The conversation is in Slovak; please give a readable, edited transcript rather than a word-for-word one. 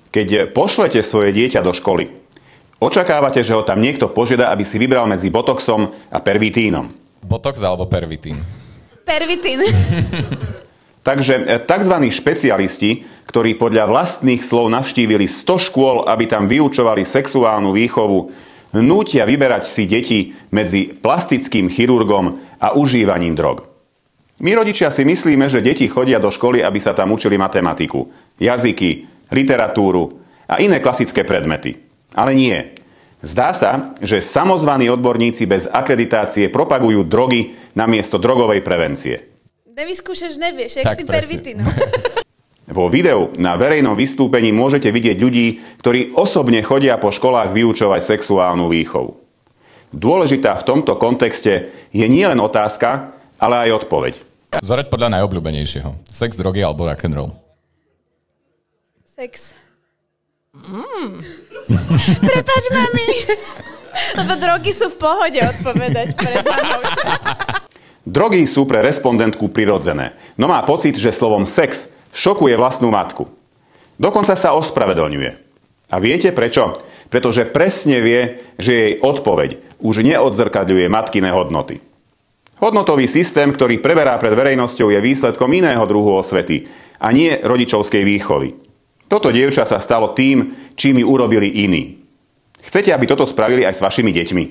Keď pošlete svoje dieťa do školy, očakávate, že ho tam niekto požiada, aby si vybral medzi botoxom a pervitínom. Botox alebo pervitín? Pervitín. Takže tzv. Špecialisti, ktorí podľa vlastných slov navštívili 100 škôl, aby tam vyučovali sexuálnu výchovu, nútia vyberať si deti medzi plastickým chirurgom a užívaním drog. My rodičia si myslíme, že deti chodia do školy, aby sa tam učili matematiku, jazyky, literatúru a iné klasické predmety. Ale nie. Zdá sa, že samozvaní odborníci bez akreditácie propagujú drogy namiesto drogovej prevencie. Nevyskúšaš, nevieš, jak s tým pervitínom. Vo videu na verejnom vystúpení môžete vidieť ľudí, ktorí osobne chodia po školách vyučovať sexuálnu výchovu. Dôležitá v tomto kontexte je nielen otázka, ale aj odpoveď. Vzorec podľa najobľúbenejšieho. Sex, drogy alebo rock'n'roll? Sex. Prepáč, mami. Lebo drogy sú v pohode odpovedať pred mamou. Drogy sú pre respondentku prirodzené, no má pocit, že slovom sex šokuje vlastnú matku. Dokonca sa ospravedlňuje. A viete prečo? Pretože presne vie, že jej odpoveď už neodzrkadľuje matkine hodnoty. Hodnotový systém, ktorý preberá pred verejnosťou, je výsledkom iného druhu osvety a nie rodičovskej výchovy. Toto dievča sa stalo tým, čím ju urobili iní. Chcete, aby toto spravili aj s vašimi deťmi?